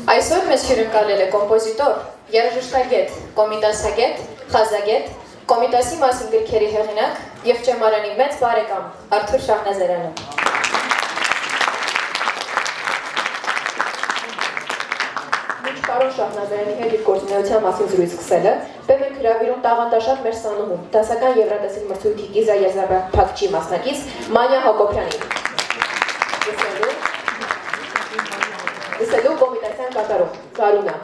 Այսօր մեզ հյուրընկալել է կոմպոզիտոր, երաժշտագետ, կոմիտասագետ, խազագետ, կոմիտասի մասին գրքերի հեղինակ և ճեմարանի մեծ բարեկամ Արթուր Շահնազարյանը։ Մինչ պարոն Շահնազարյանի հետ իր գործունեության մասին զրույց սկսելը, բեմ ենք հրավիրում տաղանդաշատ մեր սանուհու, դասական Եվրատեսիլ մրցույթի Գիզա եզրափակչի մասնակից Մանյա Հակոբյանին։ Լսելու կոմիտասյան կատարող, Գարունա։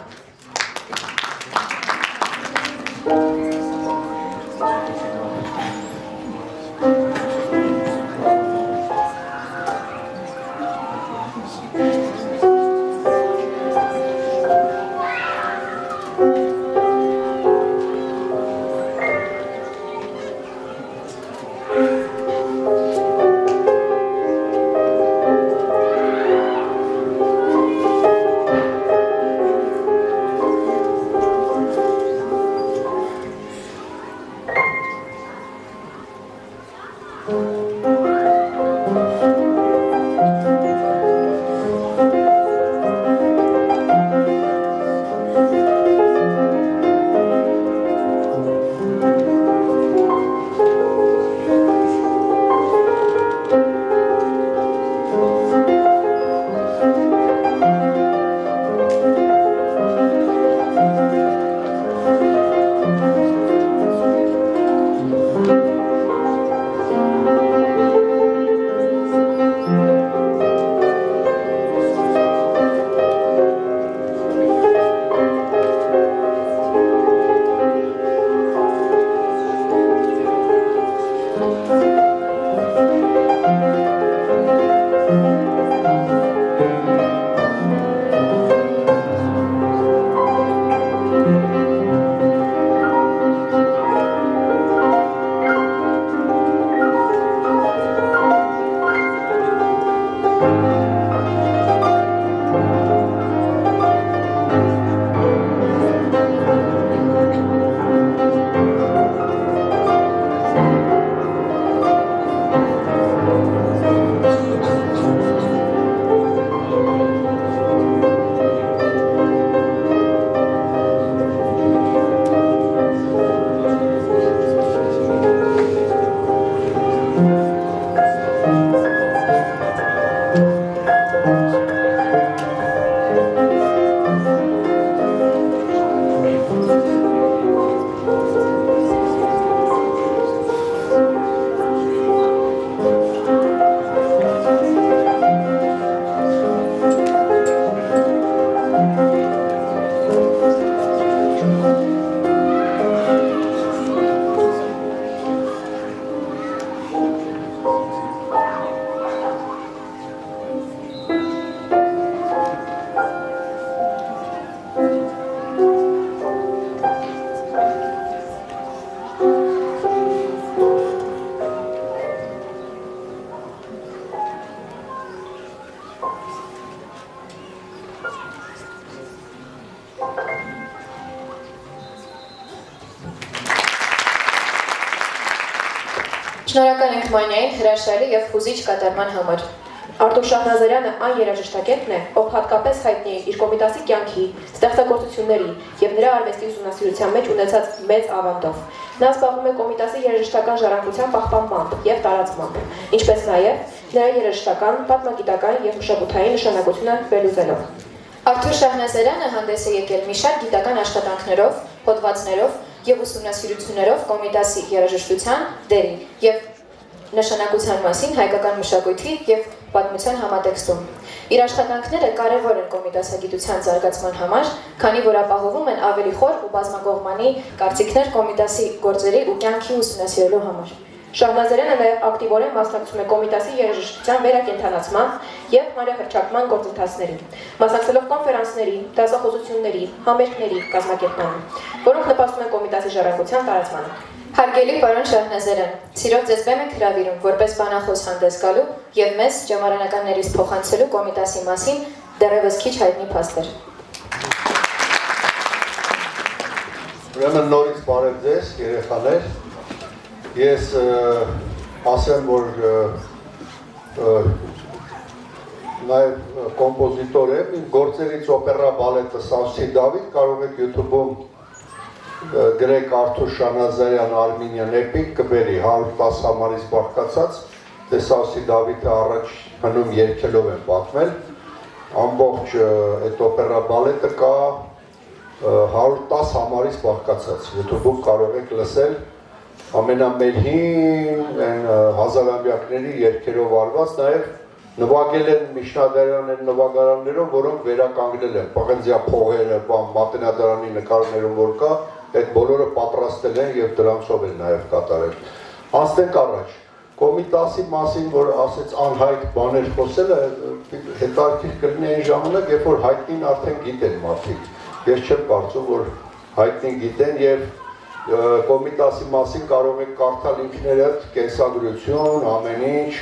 Շնորհակալ ենք Մանյային հրաշալի եւ խուզիչ կատարման համար։ Արտուր Շահնազարյանը այն երաժշտակետն է, ով հատկապես հայտնի է իր կոմիտասի կյանքի, ստեղծագործությունների եւ նրա արվեստի ուսումնասիրության մեջ ունեցած մեծ ավանդով։ Նա զբաղվում է կոմիտասի երաժշտական ժառանգության պահպանմամբ եւ տարածմամբ, ինչպես նաեւ նրա երաժշտական, պատմագիտական եւ մշակութային նշանակությունը վերլուծելով։ Արտուր Շահնազարյանը հանդես է եկել մի շարք գիտական աշխատանքներով, հոդվածներով եւ ուսումնասիրություններով կոմիտասի երաժշտության դերի եւ նշանակության մասին հայկական մշակույթի եւ պատմության համատեքստում։ Իր աշխատանքները կարևոր են կոմիտասագիտության զարգացման համար, քանի որ ապահովում են ավելի խոր ու բազմակողմանի կարծիքներ կոմիտասի գործերի ու կյանքի ուսումնասիրելու համար։ Շահնազարյանը նաև ակտիվորեն մասնակցում է կոմիտասի երաժշտության վերակենդանացման եւ հանրահռչակման գործընթացներին, մասնակցելով կոնֆերանսների, դասախոսությունների, համերգների կազմակերպմանը, որոնք նպաստում են կոմիտասի ժառանգության տարածմանը։ Հարգելի պարոն Շահնազարյան, սիրով ձեզ բեմ ենք հրավիրում որպես բանախոս հանդես գալու եւ մեզ ճամարանականներից փոխանցելու կոմիտասի մասին դեռևս քիչ հայտնի փաստեր։ Ուրեմն նորից բարև ձեզ, երեխաներ։ Ես ասեմ, որ նաև կոմպոզիտոր եմ, իմ գործերից օպերա բալետը Սավսի Դավիթ, կարող եք YouTube-ում գրեք Արտուր Շահնազարյան Armenian Epic, կբերի 110 համարից բաղկացած, դե Սավսի Դավիթը առաջ հնում երգելով են պատմել, ամբողջ այդ օպերա բալետը կա 110 համարից բաղկացած, YouTube-ում կարող եք լսել ամենամերհին հազարամյակների երգերով արված, նաև նվագել են միջնադարյան նվագարաններով, որոնք վերականգնել են, Պղնձյա փողերը, Մատենադարանի նկարներում որ կա, այդ բոլորը պատրաստել են և դրանցով են նաև կատարել։ Անցնենք առաջ, կոմիտասի մասին, որ ասեց անհայտ բաներ խոսելը, հետաքրքիր կլինի այն ժամանակ, երբ որ հայտնին արդեն գիտեն մարդիկ, ես չեմ կարծում, որ հայտնին գիտեն և կոմիտասի մասին կարող եք կարդալ ինքներդ կենսագրություն, ամեն ինչ,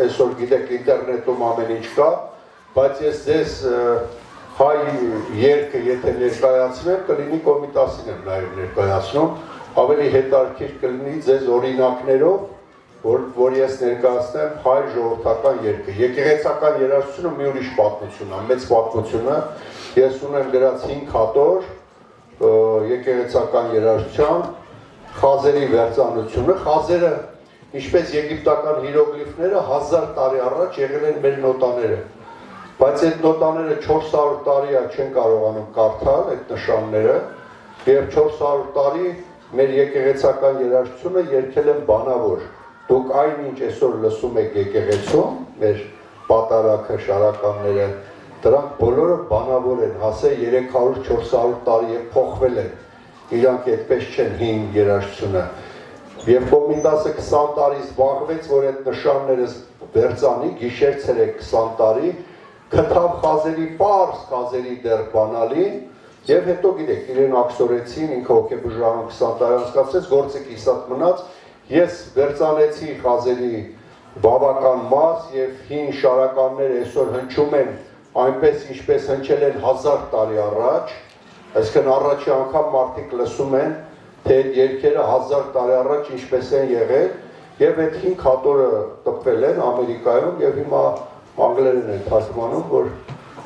այսօր գիտեք ինտերնետում ամեն ինչ կա, բայց ես ձեզ հայ երգը եթե ներկայացնեմ, կլինի կոմիտասին եմ նաև ներկայացնում, ավելի հետաքրքիր կլինի ձեզ օրինակներով, որ ես ներկայացնեմ հայ ժողովրդական երգը։ Եկեղեցական երաժշտությունը մի ուրիշ պատմություն է, մեծ պատմություն է, ես ունեմ գրած 5 հատոր եկեղեցական երաժշտության, խազերի վերծանությունը, խազերը, ինչպես եգիպտական հիրոգլիֆները 1000 տարի առաջ եղել են մեր նոտաները, բայց այդ նոտաները 400 տարի չեն կարողանում կարդալ այդ նշանները և 400 տարի մեր եկեղեցական երաժշտությունը երգել են բանավոր, դուք այն ինչ այսօր լսում եք եկեղեցում, մեր պատարագը, շարականները, դրանք բոլորը բանավոր են, հասե 300-400 տարի և փոխվել են, իրանք այդպես չեն հին երաժշտությունը։ Եվ կոմիտասը 20 տարի զբաղվեց, որ այդ նշանները վերծանի, գիշեր ցերեկ 20 տարի, քթավ խազերի պարզ, խազերի դեռ բանալի, և հետո գիտեք, իրեն աքսորեցին, ինքը հոգեբուժարում 20 տարի անցկացրեց, գործը կիսատ մնաց, ես վերծանեցի խազերի բավական մաս և հին շարականները այսօր հնչում են այնպես ինչպես հնչել են 1000 տարի առաջ, այսինքն առաջի անգամ մարդիկ լսում են, թե այդ երգերը 1000 տարի առաջ ինչպես են եղել, և այդ 5 հատորը տպվել են Ամերիկայում և հիմա անգլերեն են թարգմանում, որ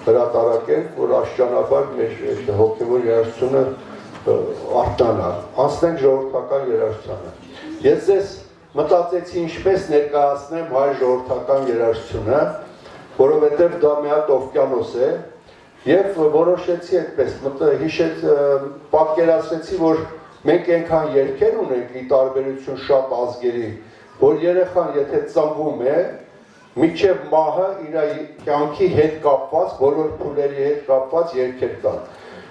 հրատարակեն, որ աստիճանաբար մեր հոգևոր երաժշտությունը արթնանա։ Անցնենք ժողովրդական երաժշտությանը։ Ես ձեզ մտածեցի ինչպես ներկայացնեմ հայ ժողովրդական երաժշտությունը, որովհետև դա մի հատ օվկիանոս է, և որոշեցի այդպես, պատկերացրեցի, որ մենք այնքան երգեր ունենք ի տարբերություն շատ ազգերի, որ երեխան եթե ծնվում է, մինչև մահը իր կյանքի հետ կապված, բոլոր փուլերի հետ կապված երգեր կան։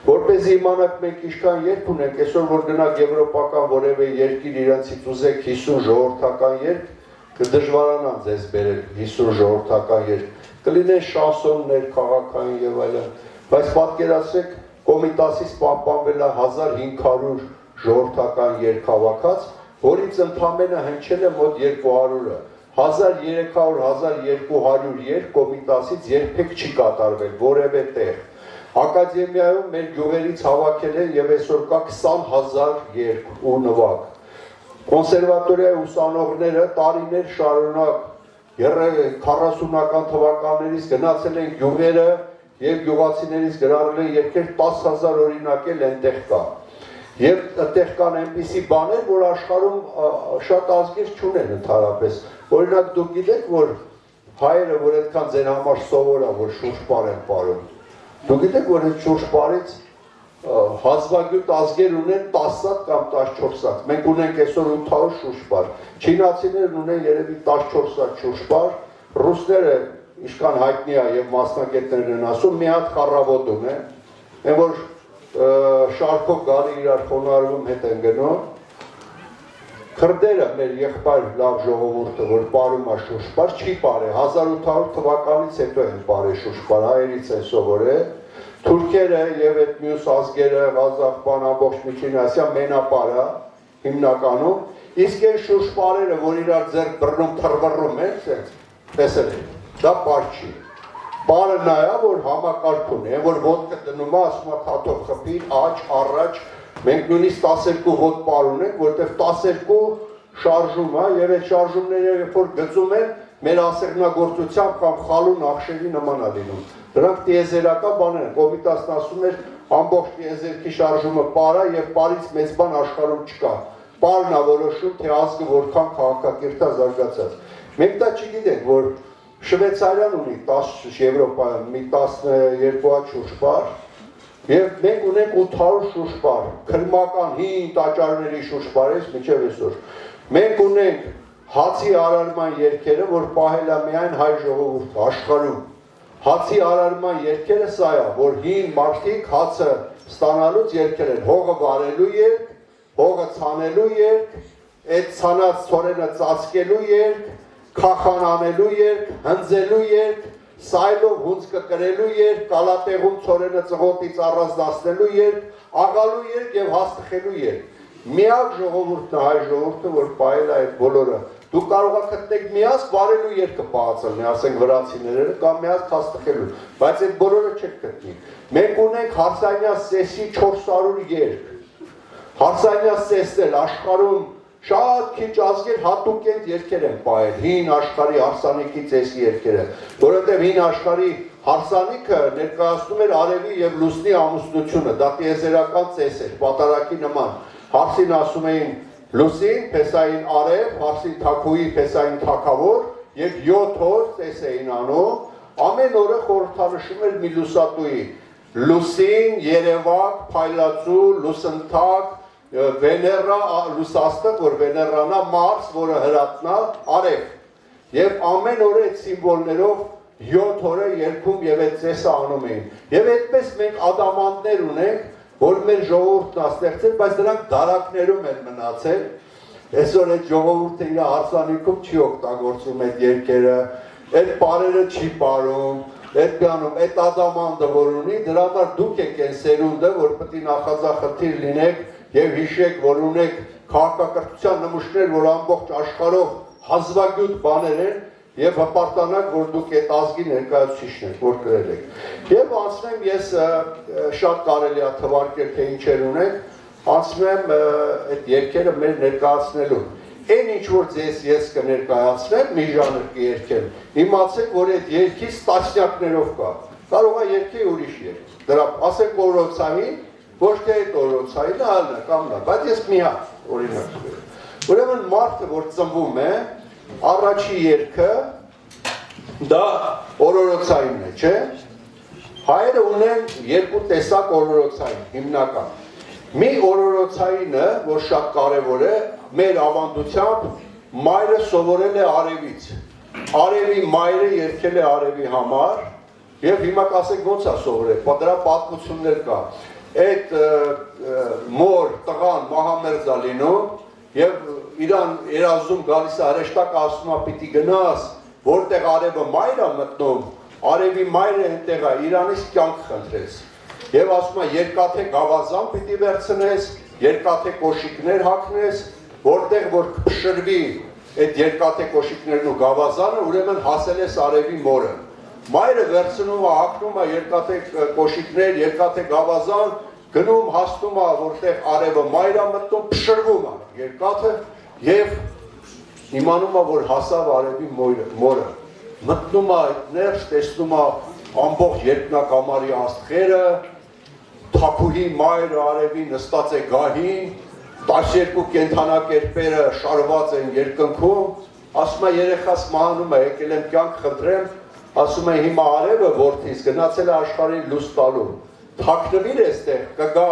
Որպեսզի իմանաք մենք ինչքան երգ ունենք, այսօր որ գնաք եվրոպական որևէ երկիր իրենցից ուզեք 50 ժողովրդական երգ, կդժվարանան ձեզ բերել 50 ժողովրդական երգ, կլինեն շանսոններ, քաղաքային եւ այլն, բայց պատկերացրեք կոմիտասից պահպանվել է 1500 ժողովրդական երգ հավաքած, որից ընդամենը հնչել է մոտ 200-ը, 1300-1200 երգ կոմիտասից երբեք չի կատարվել որևէ տեղ։ Ակադեմիայում մեր գյուղերից հավաքել են եւ այսօր կա 20000 երգ ու նվագ։ կոնսերվատորիայի ուսանողները տարիներ շարունակ 40-ական թվականներից գնացել են գյուղերը եւ գյուղացիներից գրառել են երգեր 10,000 օրինակ էլ այնտեղ կա։ Եվ այդտեղ կան այնպիսի բաներ, որ աշխարհում շատ ազգեր չունեն ընդհանրապես։ Օրինակ դուք գիտեք, որ հայերը, որ այդքան ձեր համար սովոր է, որ շուրջպար են ապարում։ Դուք գիտեք, որ այդ շուրջպարից հազվագյուտ ազգեր ունեն 10 հատ կամ 14 հատ։ Մենք ունենք այսօր 800 շուրջպար։ Չինացիներն ունեն երևի 14 հատ շուրջպար, ռուսները ինչքան հայտնի է եւ մասնակիցներն են ասում, մի հատ խառավոտ ունեն, այն որ շարքով գալի իրար խոնարհվում հետ են գնում։ Քրդերը մեր եղբայր լավ ժողովուրդը, որ ապարում է շուրջպար, չի ապարել, 1800 թվականից հետո են ապարել շուրջպար, հայերից են սովորել։ Թուրքերը եւ այդ մյուս ազգերը, Ղազախստան, ամբողջ Միջին Ասիա մենապարա հիմնականում, իսկ այն շուրջպարերը, որ իրար ձեռք բռնում թռվռում են, sense տեսել եք, դա պար չի։ Պարը նա է, որ համակարգ ունի, այն որ ոտքը դնում է, ասում է թաթով խփի, աջ, առաջ, մենք նույնիսկ 12 ոտ պար ունենք, որտեղ 12 շարժում է եւ այդ շարժումները երբ որ գծում են, մեր ասեղնագործությամբ կամ խալու նախշերի նման է լինում։ Դրանք տիեզերական բաներ են, Կոմիտասն ասում էր ամբողջ տիեզերքի շարժումը պար է եւ պարից մեծ բան աշխարհում չկա։ Պարն է որոշում, թե ազգը որքան քաղաքակիրթ է զարգացած։ Մենք դա չգիտենք, որ Շվեյցարիան ունի 10 Եվրոպայում մի 12 շուրջպար եւ մենք ունենք 800 շուրջպար, քրմական 5 տաճարների շուրջպարից մինչեւ այսօր։ Մենք ունենք հացի արարման երգերը, որ պահել է միայն հայ ժողովուրդը աշխարհում։ Հացի արարման երգերը սա է, որ հին մարդիկ հացը ստանալուց երգեր են, հողը վարելու երգ, հողը ցանելու երգ, այդ ցանած ցորենը ծածկելու երգ, քախան անելու երգ, հնձելու երգ, սայլով հունձկը կրելու երգ, կալատեղում ցորենը ծղոտից առանձնացնելու երգ, աղալու երգ եւ հաստխելու երգ։ Միակ ժողովուրդն է հայ ժողովուրդը, որ պահել է այդ բոլորը։ Դուք կարող եք գտնել միասկ վարելու երգը պահածել, ասենք վրացիները, կամ միասկ հաստխելու, բայց այդ բոլորը չեք գտնի։ Մենք ունենք հարսանյա սեսի 400 երգ։ Հարսանյա սեսն էլ աշխարհում շատ քիչ ազգեր հատուկ են երգեր են պահել, հին աշխարհի հարսանիքի ծեսի երգերը, որովհետև հին աշխարհի հարսանիքը ներկայացնում էր արևի եւ լուսնի ամուսնությունը, դա տիեզերական ծես էր, պատարակի նման։ Հարսին ասում էին լուսին, փեսային արև, հարսին թաքուի, փեսային թաքավոր եւ 7 օր ծես էին անում, ամեն օրը խորհրդանշում էր մի լուսատուի, լուսին, երևակ, փայլացու, լուսընթակ, Վեներա լուսաստղ, որ Վեներանա, Մարս, որը հրատնա, արև։ Եվ ամեն օր այդ սիմվոլներով 7 օրը երգում եւ այդ ծեսը անում էին։ Եվ այդպես մենք ադամանդներ ունենք, որ մեր ժողովուրդն է ստեղծել, բայց դրանք դարակներում են մնացել։ Այսօր այդ ժողովուրդը իր հարսանիքում չի օգտագործում այդ երգերը, այդ պարերը չի պարում, այդ բանում, այդ ադամանդը որ ունի, դրա համար դուք եք այն սերունդը, որ պետք է նախաձախնդիր լինեք եւ հիշեք, որ ունեք քաղաքակրթության նմուշներ, որ ամբողջ աշխարհով հազվագյուտ բաներ են եւ հպարտանակ, որ դուք այդ ազգի ներկայացուցիչն եք, որ գրել եք։ Եվ անցնեմ ես շատ կարելի է թվարկել, թե ինչեր ունենք, անցնեմ այդ երգերը մեր ներկայացնելու։ Այն ինչ որ ես կներկայացնեմ, մի ժանր կերգեմ, իմացեք, որ այդ երգից տասնյակներով կա։ Կարող է երգի ուրիշ երգ։ Դրա ասենք օրոցային, ոչ թե այդ օրոցային այլն է կամ նա, բայց ես մի հատ օրինակ կերեմ։ Ուրեմն մարդը, որ ծնվում է, առաջի երգը դա օրորոցայինն է, չէ՞։ Հայերը ունեն երկու տեսակ օրորոցային, հիմնական։ Մի օրորոցայինը, որ շատ կարևոր է, մեր ավանդությամբ մայրը սովորել է արևից։ Արևի մայրը երգել է արևի համար, եւ հիմա կասեք ոնց է սովորել, դրա պատմություններ կա։ Այդ մոր տղան մահամերձ է լինում եւ իրան երազում գալիս է հրեշտակը ասում է պիտի գնաս որտեղ արևը մայր է մտնում արևի մայրը այնտեղ է իրանից կյանք խնդրես եւ ասում է երկաթե գավազան պիտի վերցնես երկաթե կոշիկներ հագնես որտեղ որ փշրվի այդ երկաթե կոշիկներն ու գավազանը ուրեմն հասել ես արևի մորը Մայրը վերցնում է, հագնում է երկաթե կոշիկներ, երկաթե գավազան, գնում հասնում է, որտեղ արևը մայր է մտնում, փշրվում է երկաթը Եվ իմանում է, որ հասավ արևի մորը, մտնում է այդ ներս, տեսնում է ամբողջ երկնակամարի աստղերը, թափուհի մայրը արևի նստած է գահին, 12 կենդանակերպերը շարված են երկնքում, ասում է երեխաս մահանում է, եկել եմ կյանք խնդրեմ, ասում է հիմա արևը որդիս գնացել է աշխարհին լույս տալու, թաքնվիր էստեղ, կգա,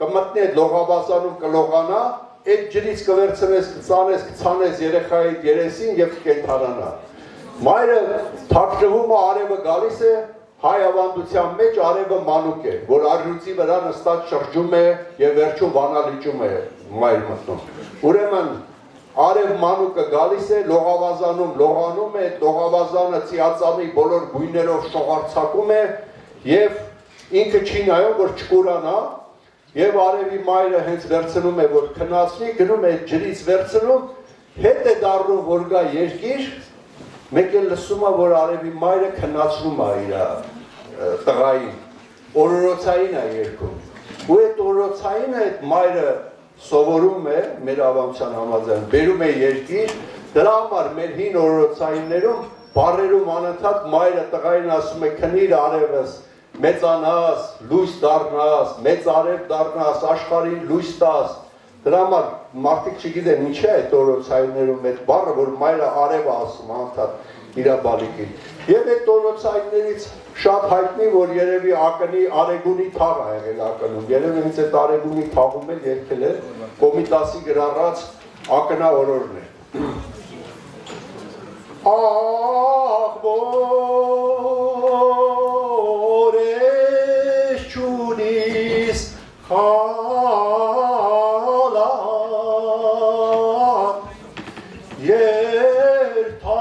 կմտնի այդ լողավազանում կլողանա, այդ ջրից կվերցնես, կցանես երեխայի երեսին և կկենդանանա։ Մայրը թաքնվում է, արևը գալիս է, հայ ավանդության մեջ արևը մանուկ է, որ արյուծի վրա նստած շրջում է և վերջում վանալիճում է մայր մտնում։ Ուրեմն արև մանուկը գալիս է, լողավազանում լողանում է, լողավազանը ծիածանի բոլոր գույներով շողարցակում է և ինքը չի նայում, որ չկուրանա և արևի մայրը հենց վերցնում է, որ քնացնի, գնում է ջրից վերցնում, հետ է դառնում, որ գա երկիր, մեկ էլ լսում է, որ արևի մայրը քնացնում է իր տղային, օրորոցային է երկում։ Ու այդ օրորոցայինը այդ մայրը սովորում է, մեր ավանդության համաձայն, բերում է երկիր, դրա համար մեր հին օրորոցայիններում բառերում անընդհատ մայրը տղային ասում է քնիր արևս, մեծանաս, լույս դառնաս, մեծ արև դառնաս, աշխարհին լույս տաս։ Դրա համար մարդիկ չգիտեն ինչ է այդ օրորոցայիններում այդ բառը, որ մայրը արև է ասում անընդհատ իր բալիկին։ Եվ այդ օրորոցայիններից շատ հայտնի, որ երևի ակնի արեգունի թաղ է եղել ակնում, երևի հենց այդ արեգունի թաղում էլ երգել է Կոմիտասի գրառած ակնա օրորն է։ Աղ որես չունիս խալատ երթամով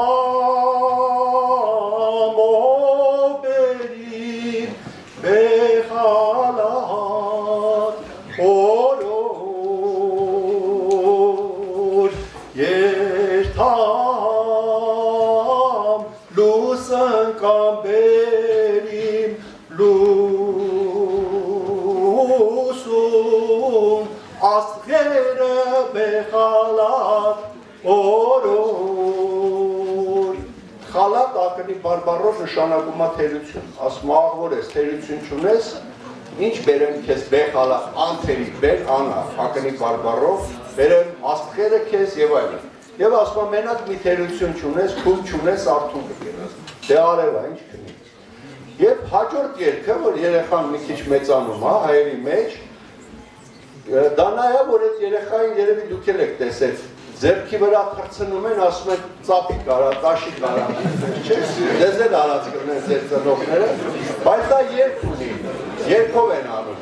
բերիմ բեխալատ օրոր երթամ լուսն կամ բերիմ լուսում աստղերը բեխալատ օրոր խալատ ակնի բարբառով նշանակում է թերություն, ասում աղվոր ես, թերություն չունես, ինչ բերեմ քեզ բեխալատ, անթերի, բեր անա, ակնի բարբառով, բերեմ աստղերը քեզ և այլն։ Եվ ասում է մենակ մի թերություն չունես, փուլ չունես, արթուն կգերաս, դե արև է, ինչ կնի։ Եվ հաջորդ երգը, որ երեխան մի քիչ մեծանում է, հայերի մեջ, դա նայա, որ այդ երեխային երևի դուք էլ եք տեսել, ձեռքի վրա թռցնում են, ասում են ծապի կարա, տաշի կարա, դեզ էլ արած կրնեն ձեր ծնողները, բայց դա երգ ունի, երգով են անում,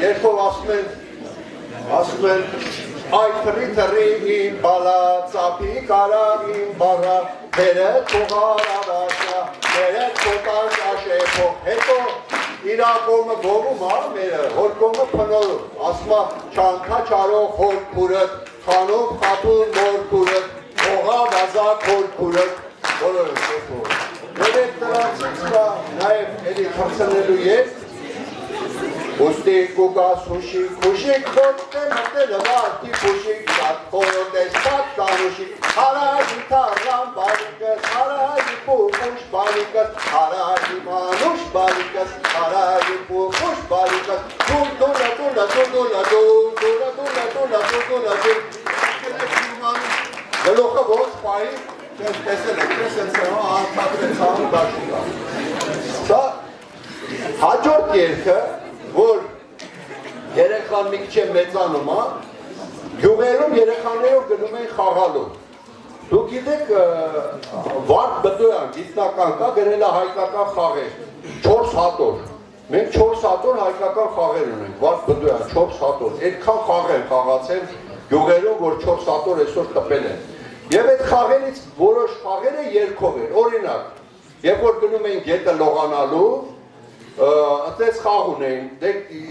երգով ասում են Այ թռի իմ բալա, ծապի կարա իմ բառա, բերեց փողարավաշա, բերեց փոտան աշեփող, հետո իրա կողմը գովում է մերը, հոր կողմը փնորում, ասում է չանքա չարող հոր քուրըտ, խանով խատուն մոր քուրըտ, փողա վազակ հոր քուրըտ, բոլորը շեփող։ Եվ այդ նրանցից կա նաև էլի թռցնելու երգ, Ուստի կուկաս հուշիկ, հուշիկ ոտը մտել վարդի հուշիկ, սատ խորոտես սատ կանուշիկ, հարաջի թարլան բալիկս, հարաջի պուխուշ բալիկս, հարաջի մանուշ բալիկս, հարաջի պուխուշ բալիկս, դուլա դուլա դուլա դուլա դուլա դուլա դուլա Գլոխը ոնց պայի, տեսել եք, անդատրեց անում դաշուկա։ Սա հաջորդ երգը, որ երեխան մի քիչ է մեծանում, գյուղերում երեխաներով գնում են խաղալու։ Դուք գիտեք, Վարդ Բդոյան գիտնական կա, գրել է հայկական խաղեր, 4 հատոր։ Մենք 4 հատոր հայկական խաղեր ունենք, Վարդ Բդոյան 4 հատոր։ Այդքան խաղ են խաղացել գյուղերում, որ 4 հատոր այսօր տպել են։ Եվ այդ խաղերից որոշ խաղերը երգով են, օրինակ, երբ որ գնում են գետը լողանալու, այդպես խաղ ունեին,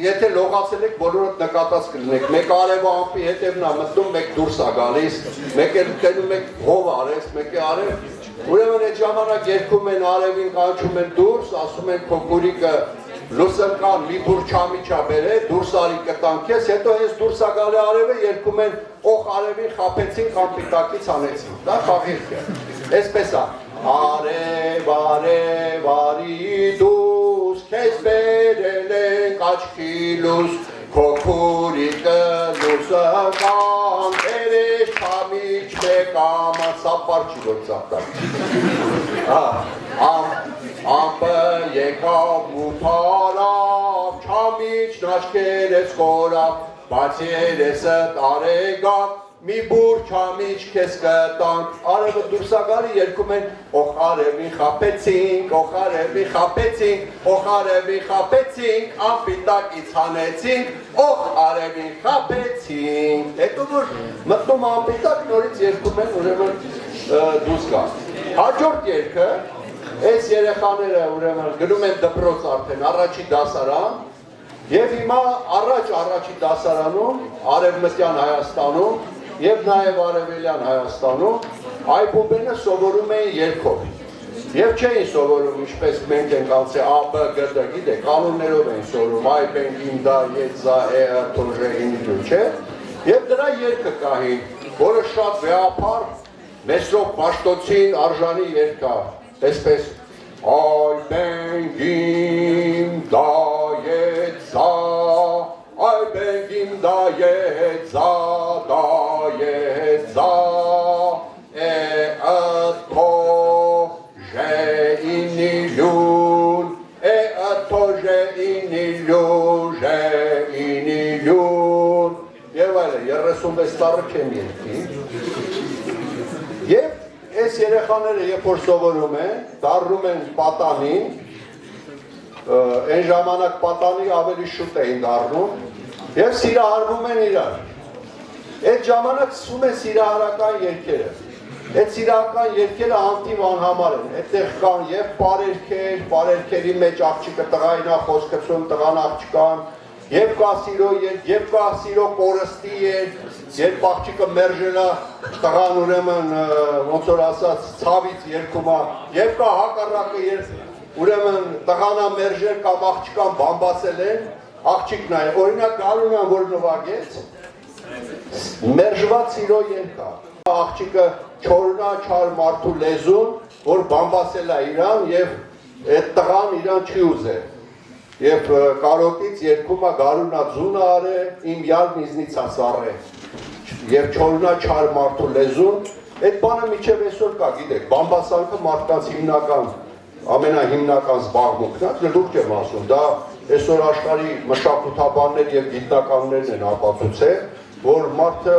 եթե լողացել եք, բոլորդ նկատած կլինեք, մեկ արևը ամպի հետևն է մտնում, մեկ դուրս է գալիս, մեկ էլ տենում եք հով արես, մեկ է արև, ուրեմն այդ ժամանակ երգում են արևին կանչում են դուրս, ասում են քո կուրիկը լուսնկան մի բուր չամիչա բերե, դուրս արի կտան քեզ, հետո հենց դուրս ագալի արևը երգում են օխ արևին խապեցին կամ պիտակից անեցին, դա խաղիրք է, այսպես է, արև, արև, արի դուս, քեզ բերել ենք աչքի լուս, քո քուրիկը լուսնկան, երես չամիչ մեկամ, սապար չի որ ծաղտար, Ամպը եկավ ու պարավ, չամիչն աչքերս խորավ, բայց երեսը տարեգավ, մի բուր չամիչ քեզ կտանք, արևը դուրս ագալի երգում են, օխ արևին խապեցինք, օխ արևին խապեցինք, օխ արևին խապեցինք, անպիտակից հանեցինք, օխ արևին խապեցինք, հետո որ մտնում անպիտակ նորից երգում են ուրեմն դուրս գա։ Հաջորդ երգը Այս երեխաները ուրեմն գնում են դպրոց արդեն առաջի դասարան եւ հիմա առաջի դասարանում Արևմտյան Հայաստանում եւ նաեւ Արևելյան Հայաստանում այբուբենը սովորում են երգով եւ չէին սովորում ինչպես մենք ենք անցել A B G D գիտեք կանոններով են սովորում այբեն գինդա եծա է թոժե ինձ չէ եւ դրա երգը կահին որը շատ վեհապար Մեսրոպ Պաշտոցին արժանի երգ է Այսպես Այ բենգիմ դայեցա, այ բենգիմ դայեցա, դայեցա, ըթո ժեինիլյուն, ըթո ժեինիլյուն, և այլ է, 36 տարը չեմ երկի, և Այս երեխաները երբ որ սովորում են, դառնում են պատանին, այն ժամանակ պատանի ավելի շուտ էին դառնում եւ սիրահարվում են իրար։ Այդ ժամանակ սկսում են սիրահարական երգերը։ Այդ սիրահարական երգերը անտիվ անհամար են։ Այդտեղ կան եւ բարերքեր, բարերքերի մեջ աղջիկը տղային է խոսքացում, տղան աղջկան, եւ կա սիրո երգ, եւ կա սիրո կորստի երգ, երբ աղջիկը մերժել է, տղան ուրեմն ոնց որ ասած ցավից երգում է, եւ կա հակառակը երգ, ուրեմն տղան է մերժել կամ աղջկան բամբասել են, աղջիկն է, օրինակ Գարունյան որ նվագեց, մերժված սիրո երգ է, աղջիկը չորնա չար մարդու լեզուն, որ բամբասել է իրան եւ այդ տղան իրան չի ուզել Եվ կարոտից երկում է գարունա ձունը արե, իմ յալն իզնից ասարե, և չորնա չար մարդու լեզուն, այդ բանը միջև այսօր կա, գիտեք, բամբասանքը մարդկանց հիմնական, ամենահիմնական զբաղմունքն է, լուրջ եմ ասում, դա այսօր աշխարհի մշակութաբաններ և գիտնականներն են ապացուցել, որ մարդը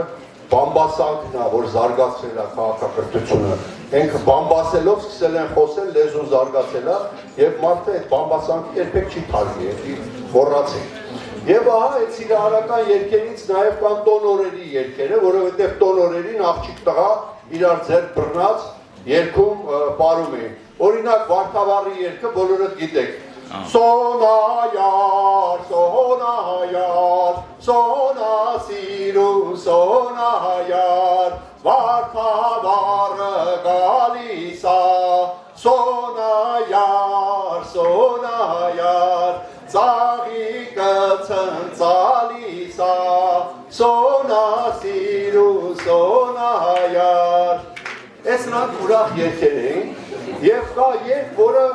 բամբասանքն է, որ զարգացրել է քաղաքակրթությունը, Ենք բամբասելով սկսել են խոսել, լեզուն զարգացել է և մարդը այդ բամբասանքի երբեք չի թարգի, մոռացել։ Եվ ահա այդ սիրահարական երգերից նաև կան տոնորերի երգերը, որովհետև տոնորերին աղջիկ տղա իրար ձեռք բռնած երգում պարում էին։ Օրինակ Վարդավառի երգը բոլորդ գիտեք։ Սոնայար, սոնայար, սոնա սիրուն, սոնայար, Վարդավառը գալիս է, սոնայար, սոնայար, ծաղիկը ցնցալիս է, սոնա սիրուն, սոնայար։ Այս նրանք ուրախ երգեր էին, և կա երգ, որը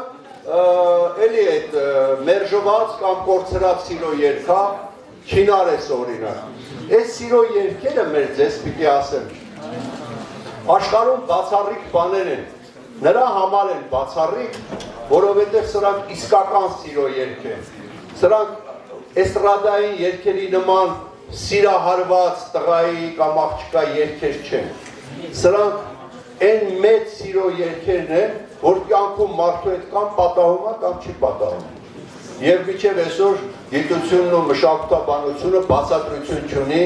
էլի այդ մերժված կամ կորցրած սիրո երգա չինարես օրինակ։ Այս սիրո երգերը մեր ձեզ պիտի ասեմ։ Աշխարհում բացառիկ բաներ են։ Նրա համար են բացառիկ, որովհետև սրանք իսկական սիրո երգ են։ Սրանք էստրադային երգերի նման սիրահարված տղայի կամ աղջկա երգեր չեն։ Սրանք այն մեծ սիրո երգերն են, որ կյանքում մարդու հետ կամ պատահում է, կամ չի պատահում։ Եվ մինչև այսօր գիտությունն ու մշակութաբանությունը բացատրություն չունի,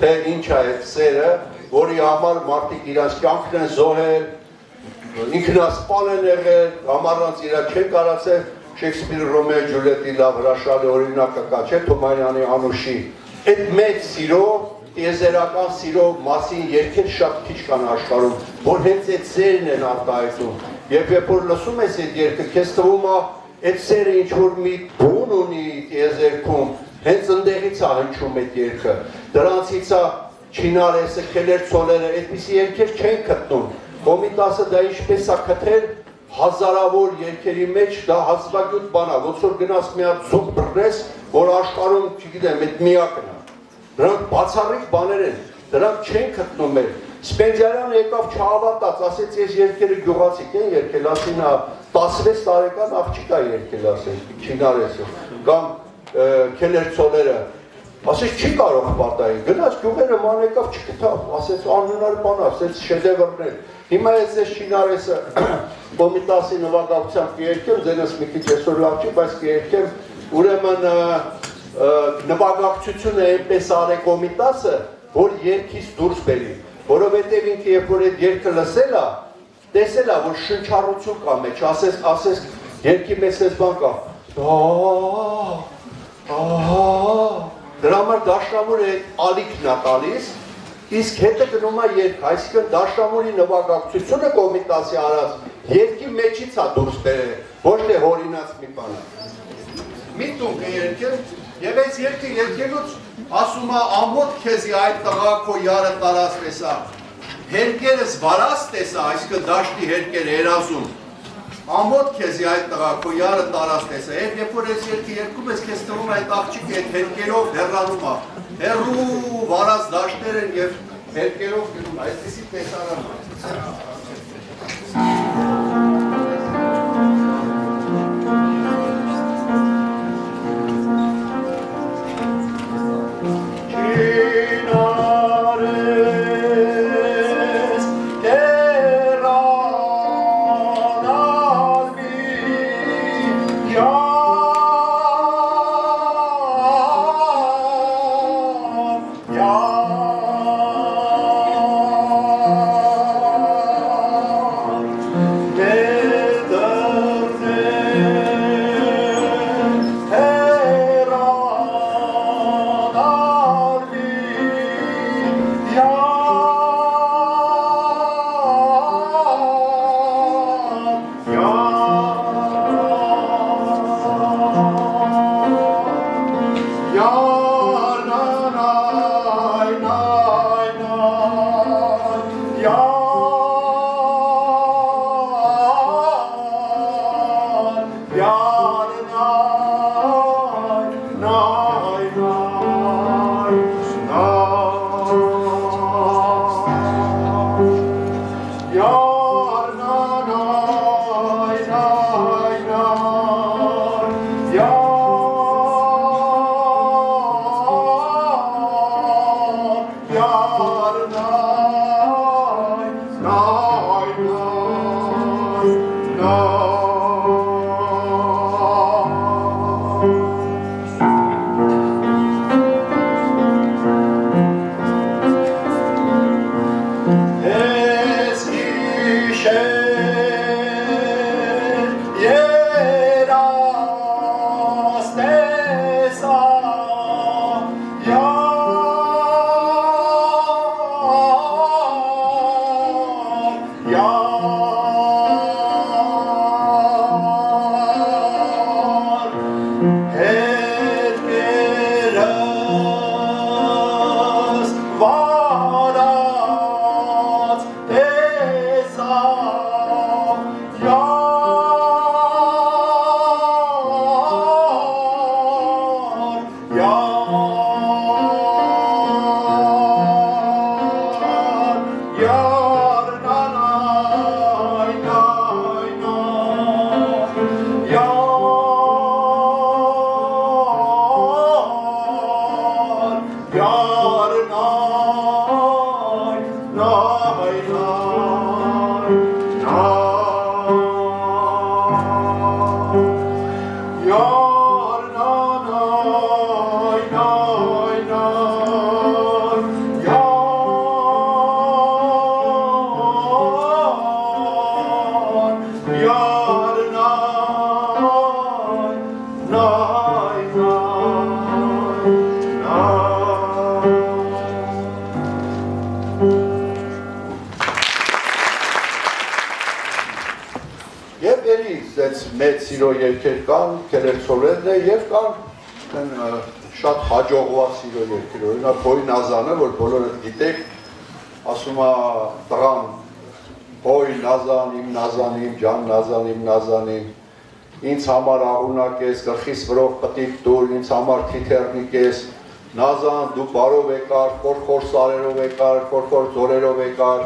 թե ինչ է այդ սերը, որի համար մարդիկ իրենց կյանքն են զոհել, ինքնասպան են եղել, համառանց իրար չեն կարացել, Շեքսպիրի Ռոմեո Ջուլիետի լավ հրաշալի օրինակը կա, չէ, Թումանյանի Անուշի։ Այդ մեծ սիրո, տիեզերական սիրո մասին երգեր շատ քիչ կան աշխարհում, որ հենց այդ սերն են արտահայտում։ Եվ երբ որ լսում ես այդ երգը, քեզ թվում է այդ սերը ինչ որ մի բուն ունի տիեզերքում, հենց ընդեղից է հնչում այդ երգը, դրանցից է Չինարեսը, Քելեր Ցոլերը, այդպիսի երգեր չեն գտնում, Կոմիտասը դա ինչպես է գտել հազարավոր երգերի մեջ, դա հազվագյուտ բան է, ոնց որ գնաս մի հատ զուգ բռնես, որ աշխարհում, չգիտեմ, այդ միակն է, դրանք բացառիկ բաներ են, դրանք չեն գտնում էլ, Սպենդիարյանը եկավ չհավատաց, ասեց ես երգերը գյուղացիք են երգել, ասին 16 տարեկան աղջիկ է երգել, ասեց Չինարեսը, կամ Քելեր Ցոլերը, ասեց չի կարող պատահի, գնաց գյուղերը ման եկավ չգտավ, ասեց անհնար բան է, ասեց շեդևրներ, հիմա ես ես Չինարեսը Կոմիտասի նվագակցությամբ կերքեմ, ձենս մի քիչ այսօր լավ չի, բայց կերքեմ, ուրեմն նվագակցությունը այնպես արե Կոմիտասը, որ երգից դուրս բերի, որովհետև ինքը երբ որ այդ երգը լսել է, տեսել է, որ շնչառություն կա մեջ, ասես երգի մեջ էս բան կա, դրա համար դաշնամուրը ալիքն է տալիս, իսկ հետը գնում է երգ, այսինքն դաշնամուրի նվագակցությունը Կոմիտասի արած երգի մեջից է դուրս բերել, ոչ թե հորինած մի բան է։ Մի տուն կերքեմ, եւ այս երգը երգելուց ասում է ամոթ քեզի այդ տղա քո յարը տարած տեսա, հերկերս վարած տեսա, այսինքն դաշտի հերկեր երազում, ամոթ քեզի այդ տղա քո յարը տարած տեսա, եւ երբ որ այս երգը երգում ես, քեզ թվում է այդ աղջիկը այդ հերկերով հեռանում է, հեռու վարած դաշտեր են եւ հերկերով գնում, այսպեսի տեսարան է։ մեծ սիրո երգեր կան, քելերցոլերն է եւ կան շատ հաջողված սիրո երգեր, օրինակ Հոյ Նազանը, որ բոլորը գիտեք, ասում է տղան Հոյ Նազան, իմ Նազան, իմ ջան Նազան, իմ Նազանին, ինձ համար աղունակ ես, գլխիս վրով պտիկ դուր, ինձ համար թիթեռնիկ ես, Նազան, դու բարով եկար, խոր սարերով եկար, խոր ձորերով եկար,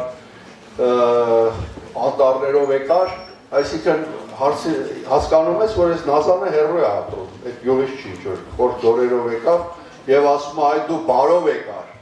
անտառներով եկար, այսինքն հասկանում ես, որ այս Նազանը հեռու է ապրում, այդ յուղից չի, որ խոր ձորերով եկավ եւ ասում է այդ դու բարով եկար,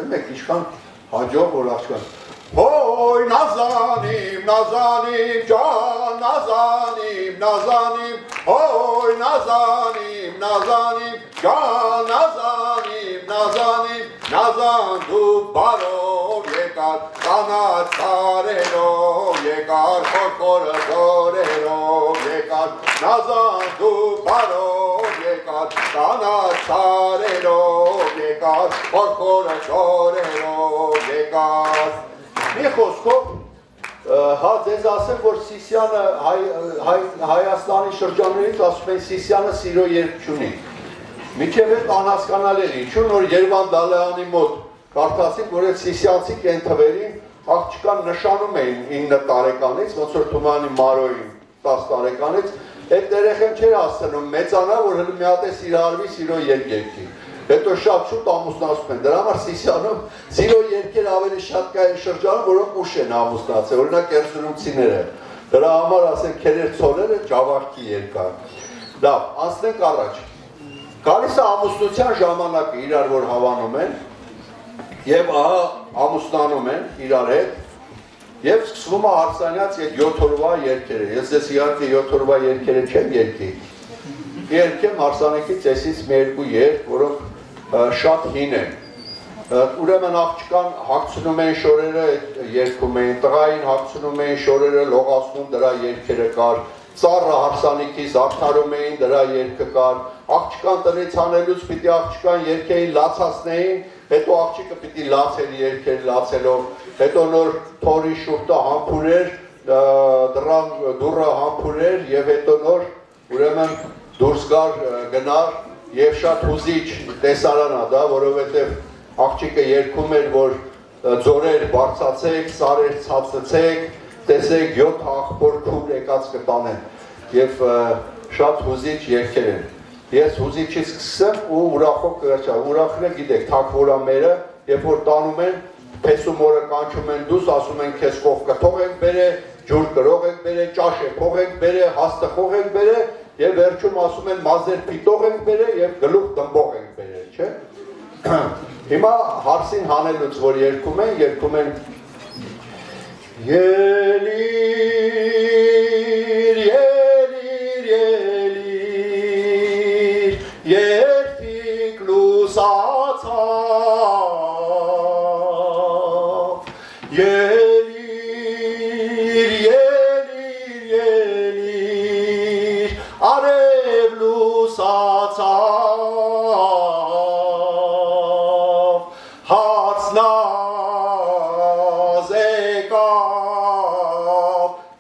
եք ինչքան հաջող որ աղջկան Հոյ Նազանիմ, Նազանիմ, ջան Նազանիմ, Նազանիմ, Հոյ Նազանիմ, Նազանիմ, ջան Նազանիմ, Նազանիմ, Նազան դու բարով եկար, կանաչ սարերով եկար, խոր ձորերով եկար, Նազան դու բարով եկար, կանաչ սարերով եկար, խոր ձորերով եկար Մի խոսքով, հա ձեզ ասեմ, որ Սիսյանը Հայաստանի շրջաններից ասում են Սիսյանը սիրո երգ չունի։ Միջև այդ անհասկանալի է, ինչու նոր Երևան Դալայանի մոտ կարդացինք, որ այդ Սիսյանցի կենթվերին աղջկան նշանում էին 9 տարեկանից, ոնց որ Թումանի Մարոյին 10 տարեկանից, այդ երեխեն չէր հասցնում մեծանա, որ հենց մի հատ է սիրահարվի սիրո երգ երգի։ Հետո շատ շուտ ամուսնացում են, դրա համար Սիսյանում սիրո երգեր ավելի շատ կա այն շրջանում, որոնք ուշ են ամուսնացել, օրինակ երզունումցիները, դրա համար ասենք քելերցոլերը ջավախքի երգան։ Լավ, անցնենք առաջ։ Գալիս է ամուսնության ժամանակը իրար որ հավանում են եւ ահա ամուսնանում են իրար հետ եւ սկսվում է հարսանյաց այդ 7 օրվա երգերը։ Ես ձեզ իհարկե 7 օրվա երգերը չեմ երգի։ Երգեմ հարսանեկից էսից մի երկու երգ, որոնք շատ հին են։ Ուրեմն աղջկան հագցնում են շորերը, երգում էին, տղային հագցնում էին շորերը, լողացնում դրա երգերը կար, ծառը հարսանեկից արդարում էին, դրա երգը կար, աղջկան տնից հանելուց պիտի աղջկան երգեին լացացնեին, հետո աղջիկը պիտի լացեր երգեր լացելով, հետո նոր թորի շուրտը համբուրեր, դրան դուրը համբուրեր եւ հետո նոր ուրեմն դուրս գար գնար եւ շատ հուզիչ տեսարան է դա, որովհետեւ աղջիկը երգում էր, որ ձորեր բարձացեք, սարեր ցածեցեք, տեսեք 7 աղբոր քուր եկած կտանեն եւ շատ հուզիչ երգեր են։ Ես հուզիչից սկսեմ ու ուրախով կվերջա, ուրախն է գիտեք, թակվորամերը, երբ որ տանում են, փեսում օրը կանչում են դուս, ասում են քեզ կողքը թող ենք բերե, ջուր կրող ենք բերե, ճաշ փող ենք բերե, հաստը խող ենք բերե եւ վերջում ասում են մազեր պիտող ենք բերե եւ գլուխ դմբող ենք բերե, չէ՞։ Հիմա հարսին հանելուց որ երգում են Ելիր, ելիր, ելիր, երդիկ լուսացավ, ելիր, ելիր, ելիր, արև լուսացավ, հացնազ եկավ,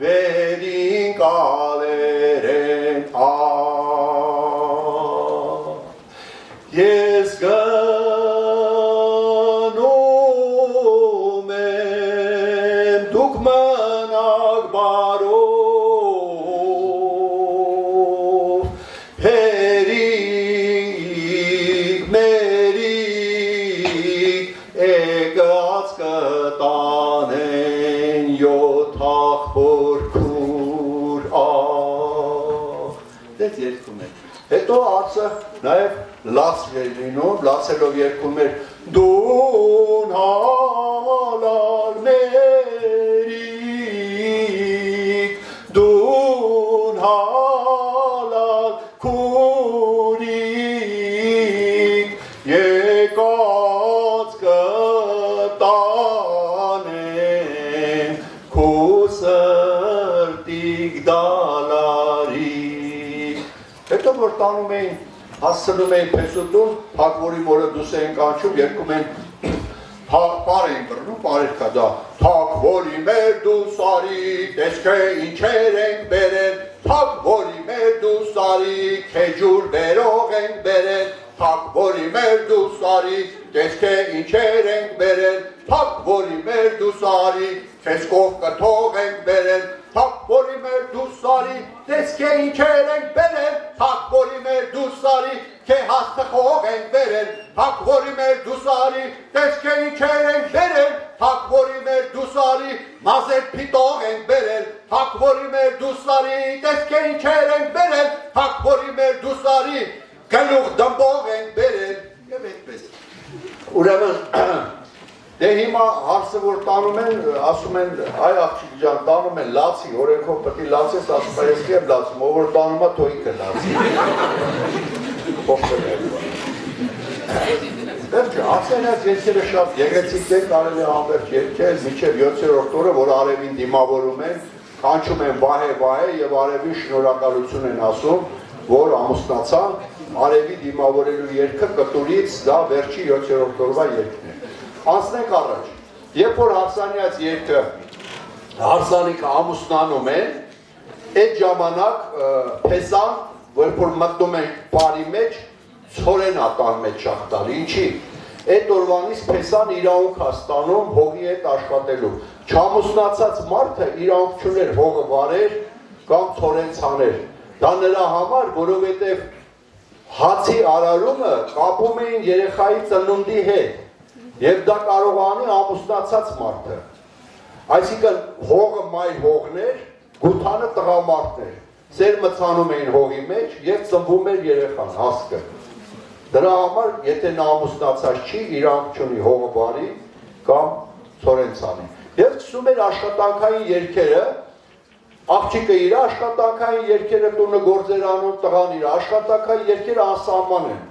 վերին կալերեն թավ, ես գնում եմ, դուք մնաք բարով, հերիկ, մերիկ, եկած կտանեն 7 աղբոր քուր դες երգում են։ Հետո արծը նաև լաց էր լինում, լացելով երգում էր դուն հալալ մերիկ, դուն հալալ քուրիկ, եկած կտանեն քու սրտիկ դալարիկ։ Հետո որ տանում էին, հասցնում էին փեսուտուն, հակվորի մորը դուս էին կանչում, երգում են պար էին բռնում, պարերքա դա Թակվորի մեր դուսարի, տեսք է ինչեր ենք բերել, թակ որի մեր դուսարի քեջուր բերող ենք բերել թակ որի մեր դուսարի տեսք է ինչեր ենք բերել թակ որի մեր դուսարի քեզ կով կթող ենք բերել թակ որի մեր դուսարի տեսք է ինչեր ենք բերել թակ որի մեր դուսարի քե հաստխող ենք բերել թակ որի մեր դուսարի տեսք է ինչեր ենք բերել թակ որի մեր դուսարի մազեր փիտող ենք բերել թակ որի մեր դուսարի տեսք է ինչեր ենք բերել թակ որի մեր դուսարի գլուխ դմբող ենք բերել եւ այդպես ուրեմն դե հիմա հարցը որ տանում են ասում են այ աղջիկ ջան տանում են լացի օրենքով պետք է լացես ասում է ես եմ լացում ով որ տանում է թոյիկը լացի ասենած երկերը շատ գեղեցիկ են կարելի է ամբերջ երկել մինչև 7-րդ օրը որ արևին դիմավորում են կանչում են վահե եւ արևին շնորհակալություն են ասում որ ամուսնացան արևի դիմավորելու երգը կտուրից դա վերջի 7-րդ օրվա երգն է անցնենք առաջ երբ որ հարսանյաց երգը հարսանիքը ամուսնանում են այդ ժամանակ փեսան երբ որ մտնում են բարի մեջ ցորեն ատան մեջ շախտալ ինչի այդ օրվանից փեսան իրանք հաստանում հողի հետ աշխատելու չամուսնացած մարդը իրանք չուներ հողը վարեր կամ ցորեն ցաներ դա նրա համար որովհետև հացի արարումը կապում էին երեխայի ծնունդի հետ եւ դա կարող անի ամուսնացած մարդը այսինքն հողը մայր հողներ գութանը տղամարդներ ծեր մցանում էին հողի մեջ եւ ծնվում էր երեխան հասկը դրա համար եթե նա ամուսնացած չի իրանք չունի հողը բարի կամ ցորենցանի եւ սկսում էր աշխատանքային երգերը աղջիկը իր աշխատանքային երգերը տունը գործեր անում տղան իր աշխատանքային երգերը անսահման են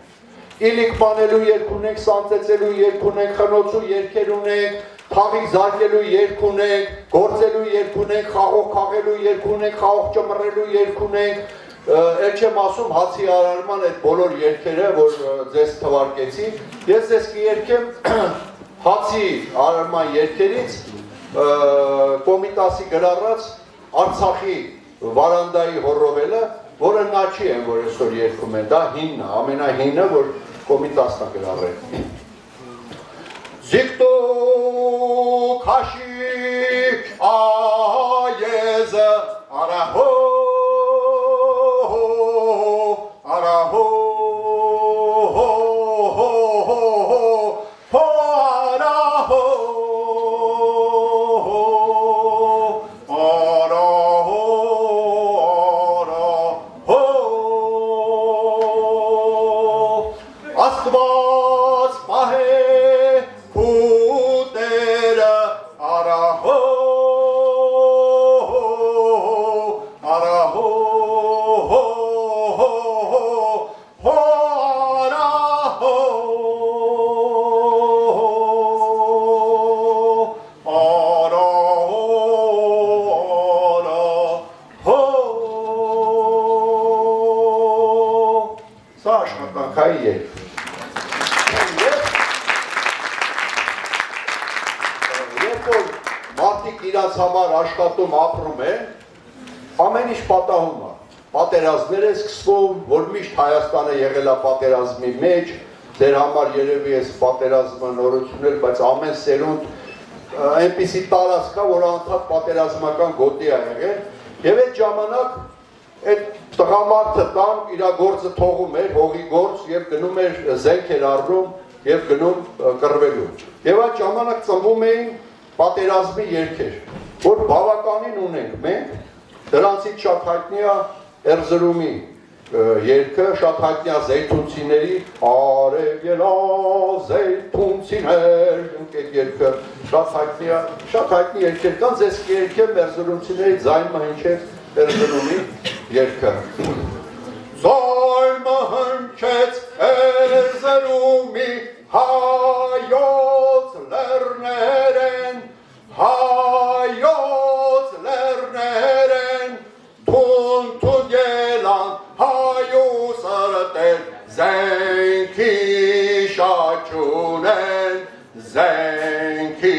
իլիկ մանելու երգ ունենք, սանձեցելու երգ ունենք, խնոցու երգեր ունենք, թաղիկ զարկելու երգ ունենք, գործելու երգ ունենք, խաղող քաղելու երգ ունենք, խաղող ճմռելու երգ ունենք, էլ չեմ ասում հացի արարման այդ բոլոր երգերը, որ ձեզ թվարկեցի, ես ձեզ կերգեմ հացի արարման երգերից Կոմիտասի գրառած Արցախի վարանդայի հոռովելը, որը նա չի են, որ այսօր երգում են, դա հինն է, ամենահինը, որ Կոմիտասն է գրառել։ Զիկտու քաշի այեզը արահո արահո աշխատում ապրում են, ամեն ինչ պատահում է, պատերազմներ է սկսվում, որ միշտ Հայաստանը եղել է պատերազմի մեջ, ձեր համար երևի ես պատերազմը նորություններ, բայց ամեն սերունդ այնպիսի տարածք է, որ անդադ պատերազմական գոտի է եղել, եւ այդ ժամանակ այդ տղամարդը տան իր գործը թողում էր, հողի գործ եւ գնում էր զենք էր առնում եւ գնում կռվելու։ Եվ այդ ժամանակ ծնվում էին պատերազմի երգեր, որ բավականին ունենք մենք, դրանցից շատ հայտնի է Էրզրումի երգը, շատ հայտնի է Զեյթունցիների արև ելա Զեյթունցիներ, այդ երգը շատ հայտնի երգեր կան, ձեզ կերգեմ Էրզրումցիների ձայնը հնչեց Էրզրումի երգը։ Ձայնը հնչեց Էրզրումի հայոց լեռներեն, հայոց լեռներեն, թուն ելան հայոց սրտեր, զենքի շաչունեն, զենքի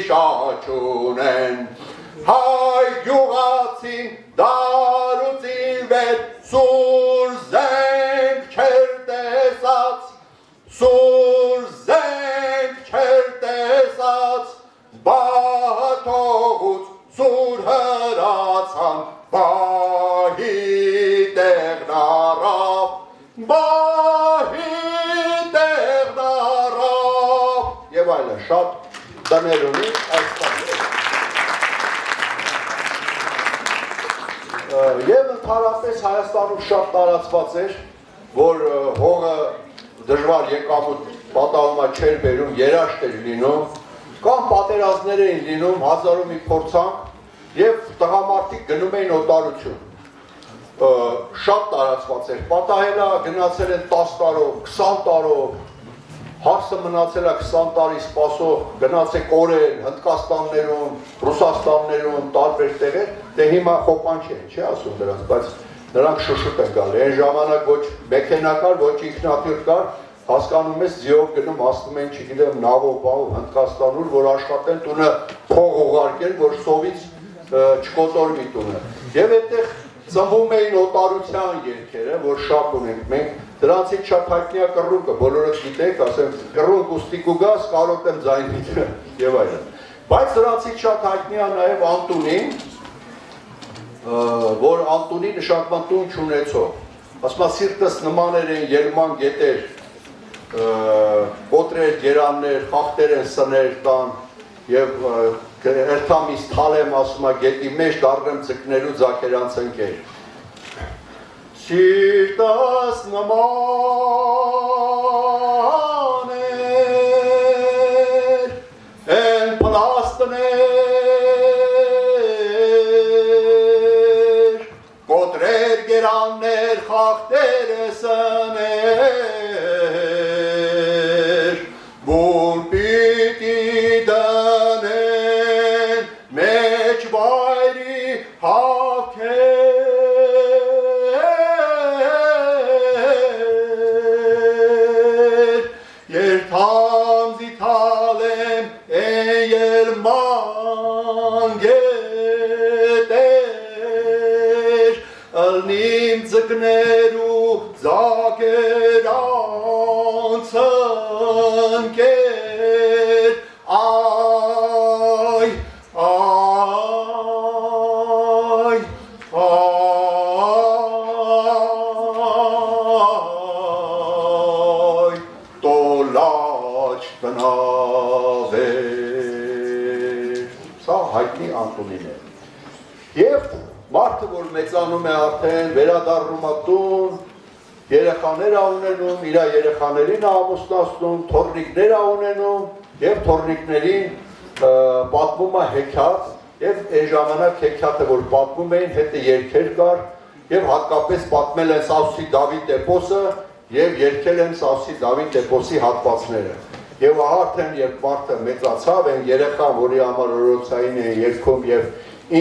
շաչունեն, հայ գյուղացին դարու սուր զենք չեր տեսած, սուր զենք չեր տեսած, բաթողուց սուր հրացան, բահի տեղն առավ, բահի տեղն առավ եւ այլն, շատ տներ ունի այս տանը։ Եվ ընդհանրապես Հայաստանում շատ տարածված էր, որ հողը դժվար եկամուտ պատահումա չէր բերում, երաշտ էր լինում, կամ պատերազմներ էին լինում, հազարու մի փորձանք եւ տղամարդիկ գնում էին օտարություն։ Շատ տարածված էր, պատահելա գնացել են 10 տարով, 20 տարով, հարսը մնացել է 20 տարի սպասող, գնացեք օրեր Հնդկաստաններում, Ռուսաստաններում, տարբեր տեղեր, դե հիմա խոպան չեն, չի ասում դրանց, բայց նրանք շշուտ են գալի, այն ժամանակ ոչ մեքենա կար, ոչ ինքնաթիռ կար, հասկանում ես ձիով գնում, հասնում են, չգիտեմ, նավով բաղով Հնդկաստան, որ աշխատեն տունը փող ուղարկեն, որ սովից չկոտորվի տունը։ Եվ այդտեղ ծնվում էին օտարության երգերը, որ շատ ունենք մենք, դրանցից շատ հայտնի է կռունկը, բոլորը գիտեք, ասեմ, կռունկ ուստիկ ու գազ, կարոտեմ ձայնիցը եւ այլն։ Բայց դրանցից շատ հայտնի է նաեւ Անտունին, որ Անտունի նշանակման տուն չունեցող։ Ասում է սիրտս նմաներ են ելման գետեր, կոտրեր, գերաններ, խախտեր են սներ տան եւ երթամիս թալեմ ասում է գետի մեջ դառնեմ ձկներու ձակերանց ընկեր։ Սիրտս նման էր, են պլաստներ, կոտրեր գերաններ, խախտեր սներ, բուն պիտի դնեն, մեջ վայրի հավքեր, երթամ զիթալեմ են ելման գետեր, ըլնիմ ձկներու ձակերանց ընկեր, ay, ay, ay, տոլաչ տնավեր, սա հայտնի Անտունին է։ Եվ մարդը, որ մեծանում է արդեն, վերադառնում է տուն, երեխաներ է ունենում, իր երեխաներին է ամուսնացնում, թոռնիկներ է ունենում, եւ թոռնիկներին պատմում է հեքիաթ, եւ այն ժամանակ հեքիաթը, որ պատմում էին, հետը երգեր կար, եւ հատկապես պատմել են Սավսի Դավիթ էպոսը եւ երգել են Սավսի Դավիթ էպոսի հատվածները։ Եվ արդեն երբ մարդը մեծացավ, այն երեխան, որի համար օրոցային է երգում եւ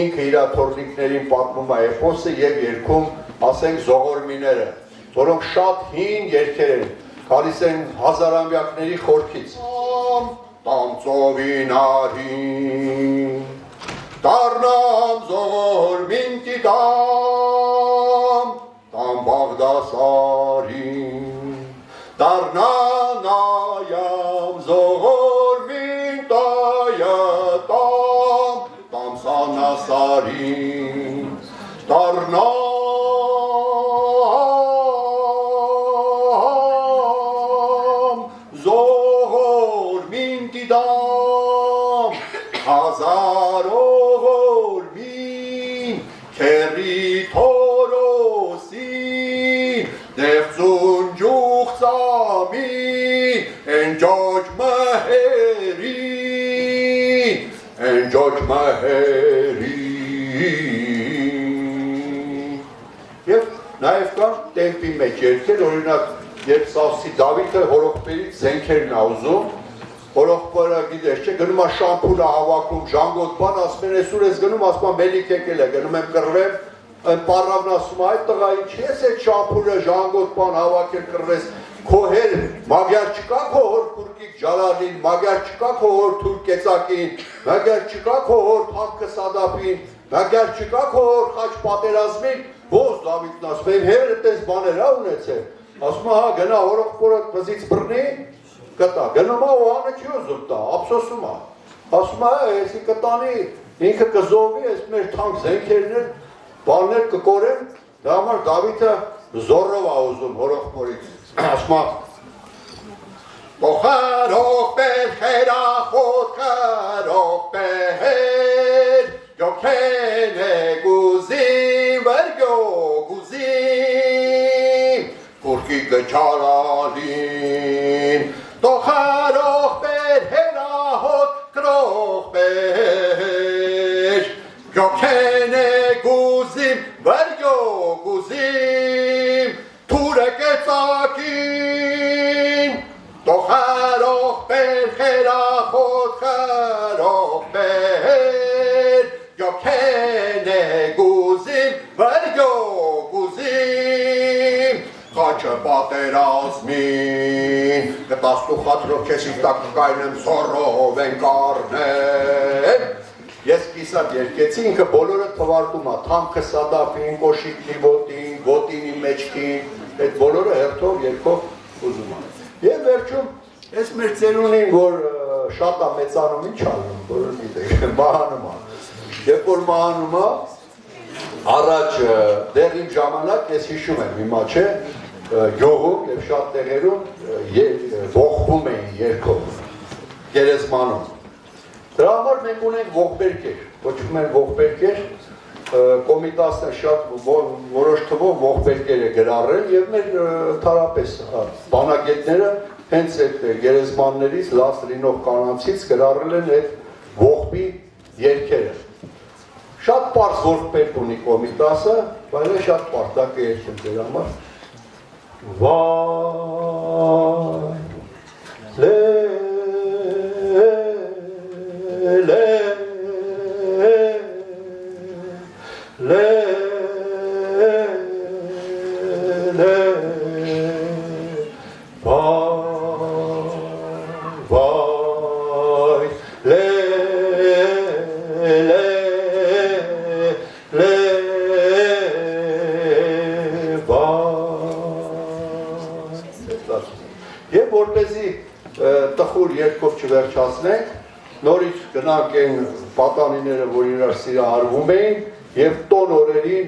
ինքը իր թոռնիկներին պատմում է էպոսը եւ երգում, ասենք, զողորմիները, որոնք շատ հին երգեր են, գալիս են հազարամյակների խորքից։ Տանցովին արին, դառնամ զողորմին տիտամ, տամ Բաղդասարին, դառնանայամ զողորմին տայատամ, տամ Սանասարին, դառնամ զողորմին տիտամ, հազարով օրմին, քերի թորոսին, դեղծուն ջուխծամին, են ջոջ մհերին, են ջոջ մհերին։ Եվ նաև կան տեմպի մեջ երգեր, օրինակ, երբ Սավսի Դավիթը հորողբերից զենքերն է ուզում, հորողբերը գիտես չէ, գնում է շամփուրը հավաքում, ժանգոտ բան, ասում են այսօր ես գնում, ասում են մելիք եկել է, գնում եմ կռվեմ, այն պարավն ասում է, այդ տղա ինչ ես այդ շամփուրը ժանգոտ բան հավաքել կռվես, քո հեր մագյար չկա քո հոր քուրկիկ ջալալին, մագյար չկա քո հոր թուրք կեցակին, մագյար չկա քո հոր թանկը Սադապին, մագյար չկա քո հոր խաչ պատերազմին, Ո՞ս Դավիթն ասում է, հեր այդպես բաներ ա ունեցել։ Ասում է, հա, գնա օրոքորը բզից բռնի, կտա։ Գնում է ու հանը չի ուզում տա, ափսոսում է։ Ասում է, էսի կտանի, ինքը կզովի, այս մեր թանկ զենքերն են, բաններ կկորեն, դա համար Դավիթը զորով ա ուզում օրոքորից։ Ասում է, Խարող բեր, խերախոտ խարող բեր, Գոքեն է գուզիմ, վարգո գուզիմ, Կուրկի գճարալին, Խարող բեր, հերահոտ կրող բեր, Գոքեն է գուզիմ, վարգո գուզիմ, Թուրը կեցակին, Խարող բեր, խերախոտ խարող բեր, Գոքեն է գուզիմ, վարգո գուզիմ, Խաչը պատերազմին, կտաստու խատրով քեսի տակ կայնեմ սորով են կարնեմ, Ես կիսատ երկեցի, ինքը բոլորը թվարկում է, թամքը սադապին, կոշիկնի ոտին, ոտինի մեջքին, այդ բոլորը հերթով երկով ուզում է։ Եվ վերջում, ես մեր ծերունին, որ շատ է մեծանում, ինչ անում, բոլոր գիտեք, մահանում է։ Երբ որ մահանում է, առաջ դեռ իմ ժամանակ, ես հիշում եմ, հիմա չէ, գյուղում և շատ տեղերում ողբում էին երկով, գերեզմանում։ Դրա համար մենք ունենք ողբերքեր, կոչվում են ողբերքեր, Կոմիտասն է շատ որոշ թվով ողբերքեր է գրառել և մեր թարապես բանագետները հենց այդ գերեզմաններից, լաց լինող կանանցից գրառել են այդ ողբի երգերը։ Շատ պարզ ողբերք ունի Կոմիտասը, բայց շատ պարզ, դա կերքեմ ձեր համար։ Եվ որպեսի տխուր երկով չվերջացնենք, նորից գնանք են պատանիները, որ իրար սիրահարվում էին և տոն օրերին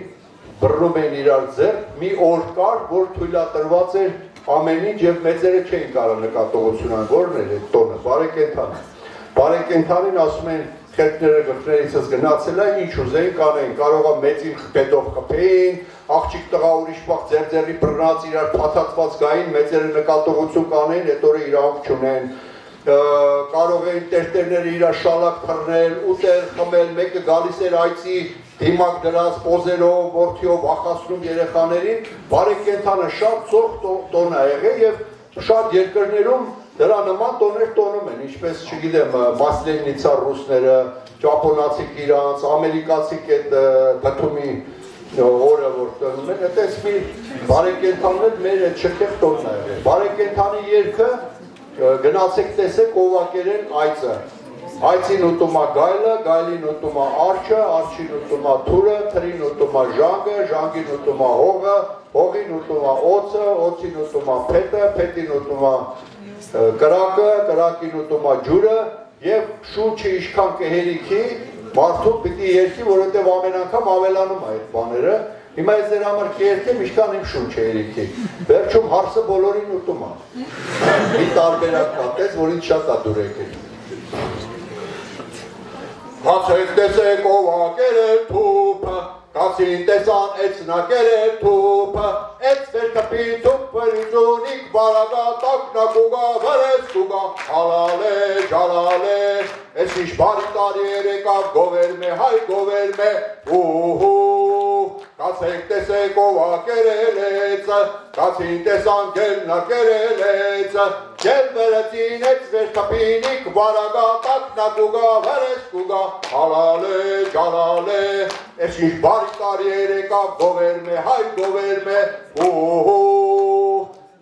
բռնում էին իրար ձեռք, մի օր կար, որ թույլատրված էր ամեն ինչ և մեծերը չէին կարող նկատողություն ան, որն էր այդ տոնը, բարեկենդանը։ Բարեկենդանին ասում են խելքները գլխներիցս գնացել է, ինչ ուզեին կանեին, կարող է մեծին խպետով խպեին, աղջիկ տղա ուրիշ պաղ ձեր-ձերի բռնած իրար փաթաթված գային, մեծերը նկատողություն կանեին, այդ օրը իրավունք չունեն, կարող էին տերտերները իրար շալակ թռնել, ուտել, խմել, մեկը գալիս էր այցի դիմակ դրած պոզերով, որդիով ախասնում երեխաներին, բարեկենդանը շատ ծող տոն է եղել և շատ երկրներում դրա նման տոներ տոնում են, ինչպես չգիտեմ, Մասլենիցա ռուսները, ճապոնացիք իրանց, ամերիկացիք այդ բթումի օրը որ տոնում են, այդպես մի բարեկենդաններ մեր այդ շքեղ տոնն է եղել։ Բարեկենդանի երգը գնացեք տեսեք ովակերեն այծը։ Այծին ուտում է գայլը, գայլին ուտում է արջը, արջին ուտում է թուրը, թրին ուտում է ժանգը, ժանգին ուտում է հողը, հողին ուտում է օծը, օծին ուտում է փետը, փետին ուտում է կրակը, կրակին ուտում է ջուրը և շունչը իշքան կհերիքի մարդու պիտի երկի, որովհետև ամեն անգամ ավելանում է այդ բաները։ Հիմա ես դեր համար կերքեմ իշքան իմ շունչը հերիքի։ Վերջում հարսը բոլորին ուտում է։ Մի տարբերակ կատես, որ ինձ շատ է դուր եկել։ Հացեք տեսեք ով ակերել թուպը, կացին տեսան էցնակեր էր թուպը, էց վերկպի թուպվերիզունիք բարագա տակնակուգա վրես կուգա, հալալե, ժալալե, էց ինչ բարի տարի երեկավ գովերմե, հայ գովերմե, կացեք տեսեք ով ակերել էցը, կացին տեսան գելնակերել էցը, գել վերեցին էց վերկպինիք բարագա տակնակուգա վրես կուգա, հալալե, ժալալե, էց ինչ բարի տարի երեկավ գովերմե, հայ գովերմե,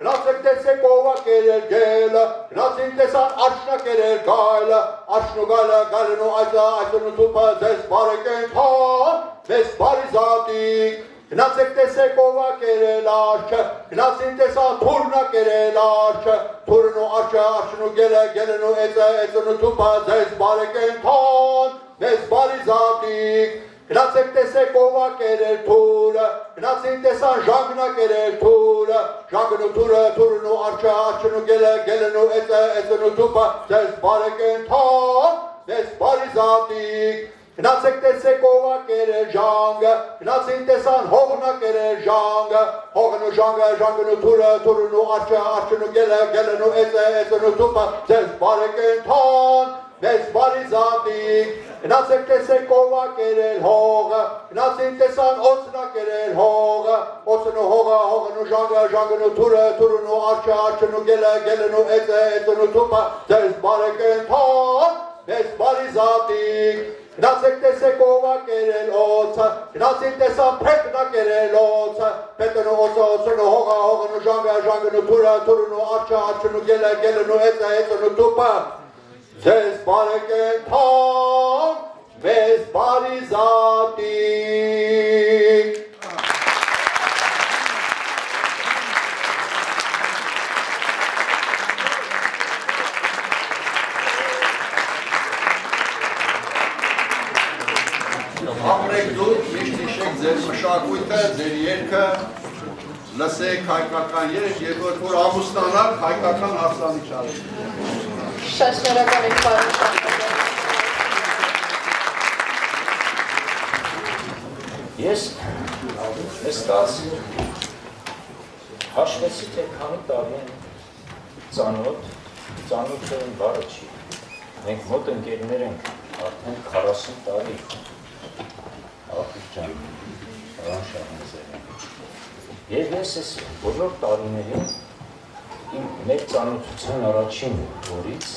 Գնացեք տեսեք ով ա կերել գելը, գնացին տեսան արջնա կերել գայլը, արջնու գայլը գայլն ու այծը, այծն ու թուպը ձեզ բարեկենթան, մեզ բարի զատիկ, Գնացեք տեսեք ով է կերել արջը, գնացին տեսան թուրն է կերել արջը, թուրն ու արջը, արջն ու գելն ու էծն ու թուպը ձեզ բարեկենթան, մեզ բարի զատիկ, գնացեք տեսեք ով է կերել թուրը, գնացին տեսան ժանգն է կերել թուրը, ժանգն ու թուրը, թուրն ու արջը, արջն ու գելն ու էծն ու թուպը ձեզ բարեկենթան, մեզ բարի զատիկ, Գնացեք տեսեք ով է կերել ժանգը, գնացին տեսան հողն է կերել ժանգը, հողն ու ժանգը, ժանգն ու թուրը, թուրն ու արջը, արջն ու գելն ու էծն ու թուպը ձեզ բարեկենթան, մեզ բարի զատիկ, գնացեք տեսեք ով է կերել հողը, գնացին տեսան օծն է կերել հողը, օծն ու հողը, հողն ու ժանգը, ժանգն ու թուրը, թուրն ու արջը, արջն ու գելն ու էծն ու թուպը ձեզ բարեկենթան, մեզ բարի զատիկ, Գնացեք տեսեք ով է կերել օծը, գնացին տեսան փետն է կերել օծը, փետն ու օծը, օծն ու հողը, հողն ու ժանգը, ժանգն ու թուրը, թուրն ու արջը, արջն ու գելն ու էծն ու թուպը, ձեզ բարեկենթան, մեզ բարի զատիկ։ Ապրեք դուք, միշտ հիշեք ձեր մշակույթը, ձեր երգը, լսեք հայկական երգ, եւ որ ամուսնանաք հայկական արձանիչ արեք։ Շատ շնորհակալ ենք պարոն Շահնազարյան։ Ես նստած հաշվեցի, թե քանի տարի են ծանոթ են բառը չի։ Մենք մոտ ընկերներ ենք արդեն 40 տարի։ Աղջիկ ջան, պարոն Շահնազարյան։ Եվ ես այս բոլոր տարիներին իմ մեր ծանոթության առաջին օրից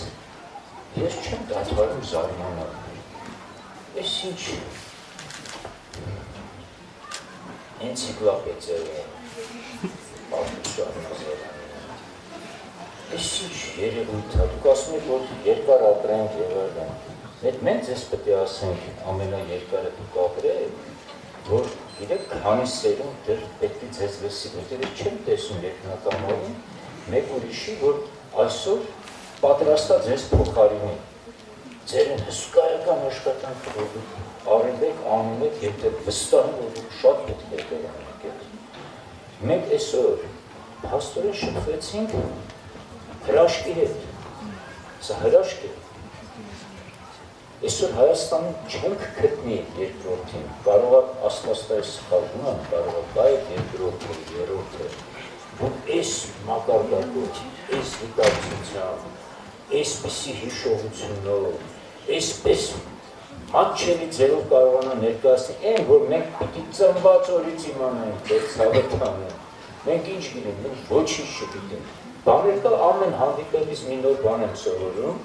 ես չեմ դադարում զարմանալ։ Ես ինչ էնցիկլոպեդիա պարոն Շահնազարյան։ Ես ինչ երևույթ է, դուք ասում եք, որ երկար ապրենք եւ այլն։ Մենք ձեզ պետք է ասենք ամենաերկարը դուք ապրեք, որ գիտեք քանի սերունդ դեռ պետք է ձեզ լսի, որտեղ չեմ տեսնում երկնականորեն մեկ ուրիշի, որ այսօր պատրաստա ձեզ փոխարինի։ Ձեր հսկայական աշխատանքը որ արել եք, անում եք, եւ դեռ վստահ եմ, որ շատ պետք է դրանք։ Մենք այսօր փաստորեն շփվեցինք հրաշքի հետ։ Սա հրաշք է։ Այսօր Հայաստանում չենք գտնի երկրորդին, կարող է աստվածային սխալվում են, կարող է դա է երկրորդը, երրորդը, որ այս մակարդակով, այս վիտակցությամբ, այսպիսի հիշողությունով, այսպես մատչելի ձևով կարողանա ներկայացնել, այն, որ մենք պիտի ծնված օրից իմանանք, որ ցավը տանենք, մենք ինչ գիտենք, մենք ոչինչ չգիտենք, բաներ կա ամեն հանդիպելիս մի նոր բան եմ սովորում,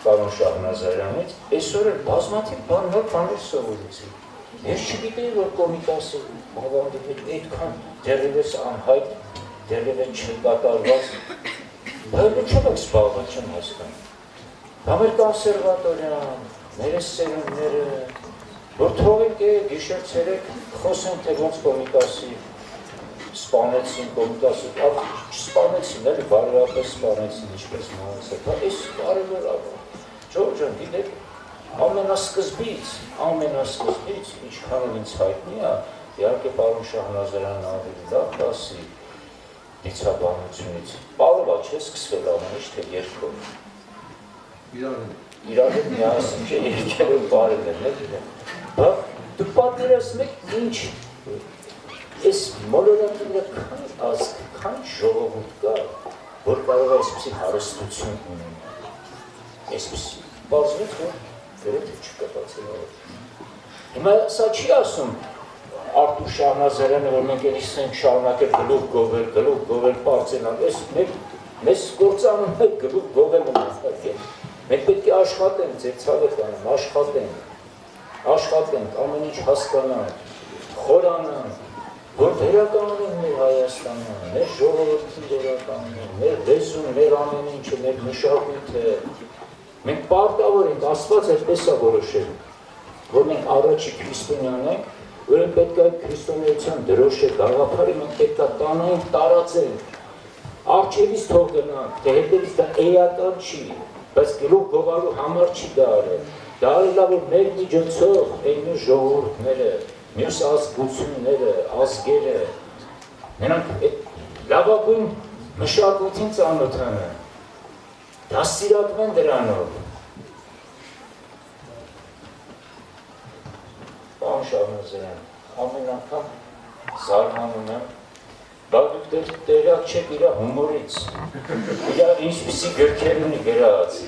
պարոն Շահնազարյանից, այսօր էլ բազմաթիվ նոր բաներ սովորեցի։ Ես չգիտեի, որ Կոմիտասը ավանդի հետ այդքան դեռևս անհայտ, դեռևս չկատարված, բայց չեմ զբաղված, չեմ հասկանում։ Կամ էլ կոնսերվատորիան, մեր սերունդները, որ թողենք գիշեր-ցերեկ խոսենք, թե ոնց Կոմիտասի սպանեցին, Կոմիտասը, չսպանեցին, էլի բարերապես սպանեցին, ինչպես մահացել, այս կարևոր Ջորջ ջան, գիտեք, ամենասկզբից, ինչքան էլ ինձ հայտնի է, իհարկե պարոն Շահնազարյանն ավելի լավ դասի դիցաբանությունից, կարող է չէ սկսվել ամեն ինչ, թե երկով։ Իրար հետ միասին չէ, երկերով բարել են, բա դուք պատկերացնում եք ինչ, այս մոլորակի վրա քանի ազգ, քանի ժողովուրդ կա, որ կարող է այսպիսի հարստություն ունենալ։ Այսպիսի, բարձրից, որ գրեթե չկա բացելավը։ Հիմա սա չի ասում Արտուր Շահնազարյանը, որ մենք էլիս ենք շարունակել գլուխ գովել պարծենալ, մեզ գործանում է գլուխ գովել ունեցել։ Մենք պետք է աշխատենք, ձեր ցավը կանեմ, աշխատենք, ամեն ինչ հասկանանք, խորանանք, որ վերականգնենք մեր Հայաստանը, մեր ժողովրդին վերականգնենք, մեր լեզուն, մեր ամեն ինչը, մեր մշակույթը, մենք պարտավոր ենք, Աստված այդպես է որոշել, որ մենք առաջի քրիստոնյան ենք, ուրեմն պետք է քրիստոնեության դրոշը գաղափարը մենք պետք է տանենք, տարածենք, առջևից թող գնանք, թե հետևից դա էական չի, բայց գլուխ գովալու համար չի դա արել, դա արելա որ մեր միջոցով այն մյուս ժողովուրդները, մյուս ազգությունները, ազգերը, նրանք այդ լավագույն մշակույթին ծանոթանան, դաստիարակվեն դրանով։ Պարոն Շահնազարյան, ամեն անգամ զարմանում եմ, բայց դուք տեղյակ չեք իր հումորից, իր ինչպիսի գրքեր ունի գրած։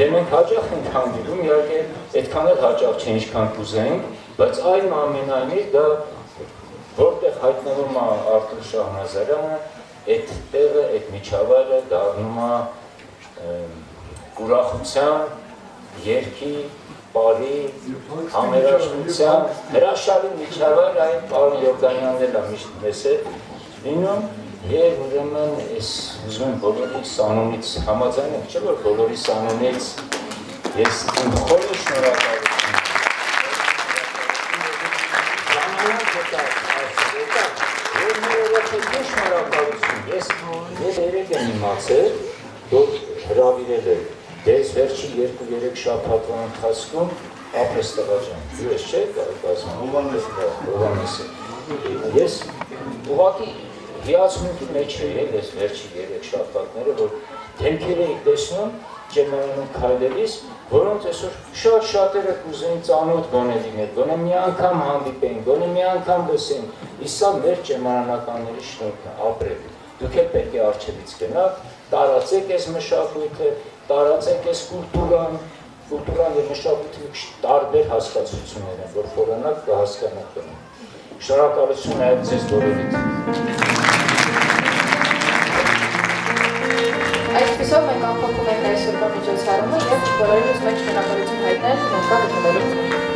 Դե մենք հաճախ ենք հանդիպում, իհարկե այդքան էլ հաճախ չէ ինչքան կուզենք, բայց այնուամենայնիվ դա որտեղ հայտնվում է Արթուր Շահնազարյանը, այդ տեղը, այդ միջավայրը դառնում է ուրախության, երգի, բարի, համերաշխության, հրաշալի միջավայր, այն պարոն Յորդանյանն էլ է միշտ մեզ հետ լինում, եւ ուրեմն ես ուզում եմ բոլորի սանունից համաձայնեմ, չէ՞ որ բոլորի սանունից ես իմ խորը շնորհակալություն ես երեք եմ իմացել, որ հրավիրել է դες վերջի 2-3 շաբաթվա ընթացքում ապրես տղաջան, ես չէ Հովհաննեսը, ես ուղղակի հիացմունքի մեջ էի ես վերջի 3 շաբաթները, որ դեմքեր էի տեսնում Ջերմանում քայլելիս, որոնց այսօր շատ-շատերը կուզեին ծանոթ գոնե լինել, գոնե մի անգամ հանդիպեն, գոնե մի անգամ լսեն, իսկ մեր ջերմանականների շնորհքն է ապրել։ Դուք էլ պետք է առջևից գնաք, տարածեք այս մշակույթը, տարածեք այս կուլտուրան եւ մշակույթը մի քիչ տարբեր հասկացություններ են, որ խորանակ կհասկանաք։ Շնորհակալություն նաեւ ձեզ բոլորիդ։ Այսպեսով մենք ամփոփում ենք այսօրվա միջոցառումը եւ բոլորին ուզում ենք շնորհակալություն հայտնել ներկա գտնվելու համար։